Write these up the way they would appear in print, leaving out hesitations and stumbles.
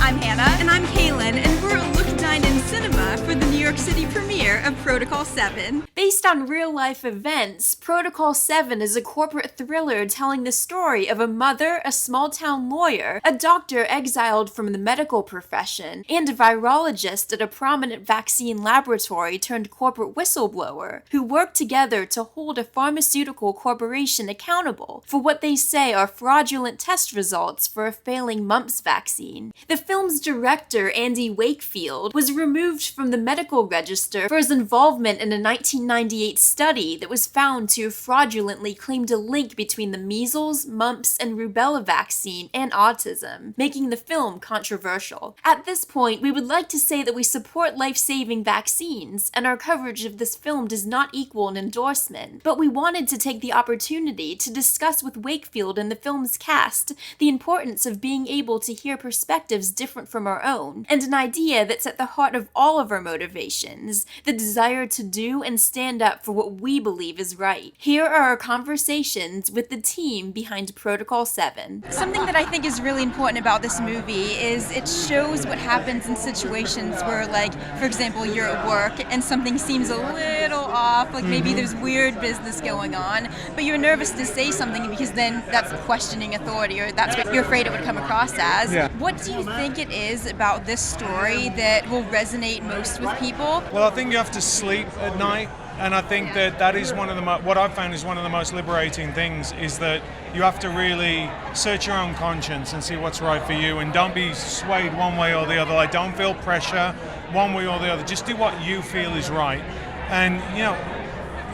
I'm Hannah. And I'm Kaylin, and we're at Look, Dine, in Cinema for the New York City premiere of Protocol 7. Based on real-life events, Protocol 7 is a corporate thriller telling the story of a mother, a small-town lawyer, a doctor exiled from the medical profession, and a virologist at a prominent vaccine laboratory turned corporate whistleblower, who work together to hold a pharmaceutical corporation accountable for what they say are fraudulent test results for a failing mumps vaccine. The film's director, Andy Wakefield, was removed from the medical register for his involvement in a 1998 study that was found to have fraudulently claimed a link between the measles, mumps, and rubella vaccine and autism, making the film controversial. At this point, we would like to say that we support life-saving vaccines, and our coverage of this film does not equal an endorsement, but we wanted to take the opportunity to discuss with Wakefield and the film's cast the importance of being able to hear perspectives different from our own, and an idea that's at the heart of all of our motivations, the desire to do and stand up for what we believe is right. Here are our conversations with the team behind Protocol 7. Something that I think is really important about this movie is it shows what happens in situations where, like, for example, you're at work and something seems a little off, like maybe there's weird business going on, but you're nervous to say something because then that's questioning authority, or that's what you're afraid it would come across as. Yeah. What do you think it is about this story that will resonate most with people? Well, I think you have to sleep at night, and I think that is one of the what I've found is one of the most liberating things, is that you have to really search your own conscience and see what's right for you, and don't be swayed one way or the other. Like, don't feel pressure one way or the other. Just do what you feel is right, and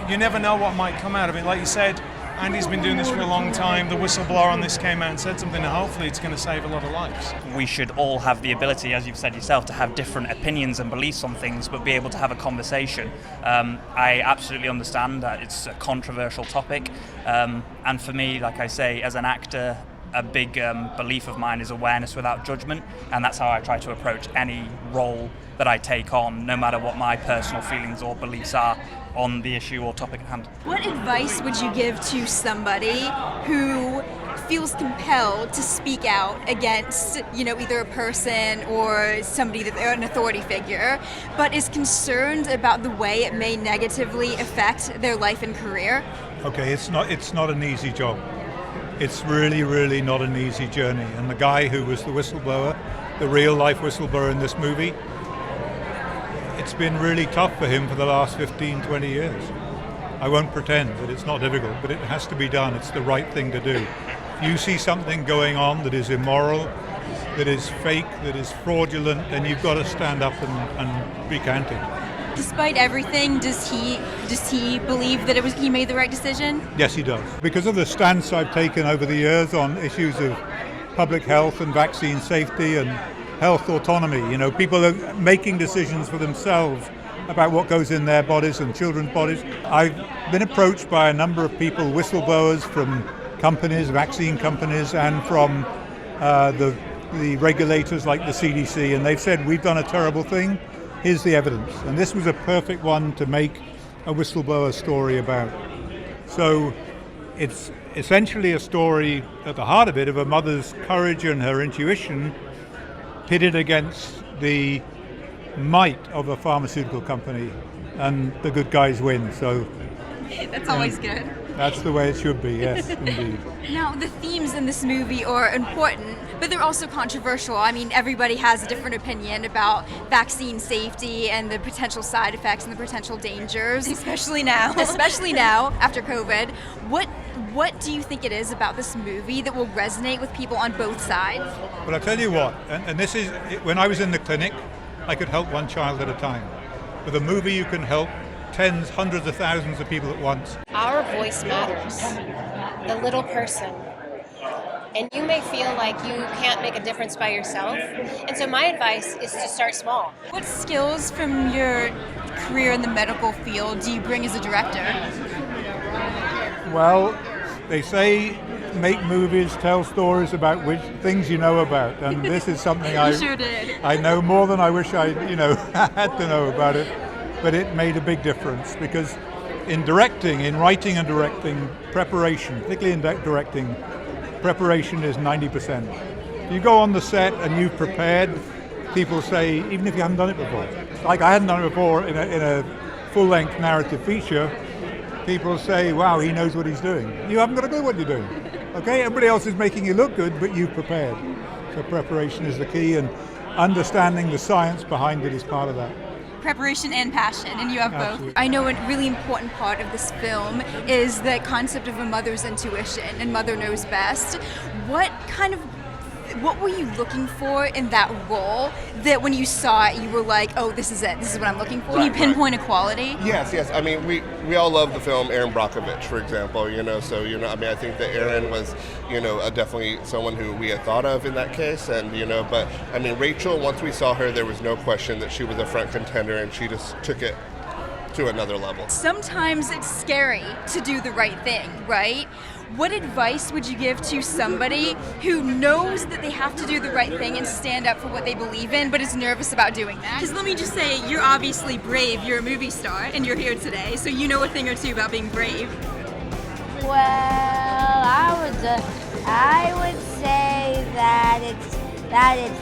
you never know what might come out of it. Like you said, Andy's been doing this for a long time. The whistleblower on this came out and said something, and hopefully it's going to save a lot of lives. We should all have the ability, as you've said yourself, to have different opinions and beliefs on things, but be able to have a conversation. I absolutely understand that it's a controversial topic, and for me, like I say, as an actor, a big belief of mine is awareness without judgment, and that's how I try to approach any role that I take on, no matter what my personal feelings or beliefs are on the issue or topic at hand. What advice would you give to somebody who feels compelled to speak out against, either a person or somebody that they're an authority figure, but is concerned about the way it may negatively affect their life and career? Okay, it's not an easy job. It's really, really not an easy journey. And the guy who was the whistleblower, the real life whistleblower in this movie, it's been really tough for him for the last 15, 20 years. I won't pretend that it's not difficult, but it has to be done. It's the right thing to do. If you see something going on that is immoral, that is fake, that is fraudulent, then you've got to stand up and recant it. Despite everything, does he believe that he made the right decision? Yes, he does. Because of the stance I've taken over the years on issues of public health and vaccine safety and health autonomy, people are making decisions for themselves about what goes in their bodies and children's bodies. I've been approached by a number of people, whistleblowers from companies, vaccine companies, and from the regulators like the CDC, and they've said, we've done a terrible thing, here's the evidence. And this was a perfect one to make a whistleblower story about. So it's essentially a story at the heart of it of a mother's courage and her intuition pitted against the might of a pharmaceutical company, and the good guys win. So that's always good. That's the way it should be, yes, indeed. Now, the themes in this movie are important, but they're also controversial. I mean, everybody has a different opinion about vaccine safety and the potential side effects and the potential dangers. Especially now. Especially now, after COVID. What do you think it is about this movie that will resonate with people on both sides? Well, I'll tell you what, and this is, when I was in the clinic, I could help one child at a time. With a movie, you can help tens, hundreds of thousands of people at once. Our voice matters, the little person. And you may feel like you can't make a difference by yourself. And so my advice is to start small. What skills from your career in the medical field do you bring as a director? Well, they say make movies, tell stories about which things you know about, and this is something You sure did. I know more than I wish I had to know about it, but it made a big difference, because in writing and directing, preparation, particularly in directing, preparation is 90%. You go on the set and you've prepared, people say, even if you haven't done it before, like I hadn't done it before in a full-length narrative feature, people say, wow, he knows what he's doing. You haven't got a clue what you're doing. Okay, everybody else is making you look good, but you've prepared. So preparation is the key, and understanding the science behind it is part of that. Preparation and passion, and you have Absolutely. both. I know a really important part of this film is the concept of a mother's intuition, and mother knows best. What were you looking for in that role that when you saw it, you were like, oh, this is it, this is what I'm looking for? Can you pinpoint a quality? Yes. I mean, we all love the film Aaron Brockovich, for example, so, I mean, I think that Aaron was, definitely someone who we had thought of in that case, and, but, I mean, Rachel, once we saw her, there was no question that she was a front contender, and she just took it to another level. Sometimes it's scary to do the right thing, right? What advice would you give to somebody who knows that they have to do the right thing and stand up for what they believe in, but is nervous about doing that? Because let me just say, you're obviously brave. You're a movie star, and you're here today, so you know a thing or two about being brave. Well, I would say that it's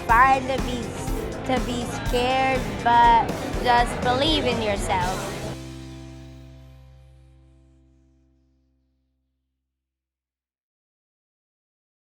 fine to be scared, but just believe in yourself.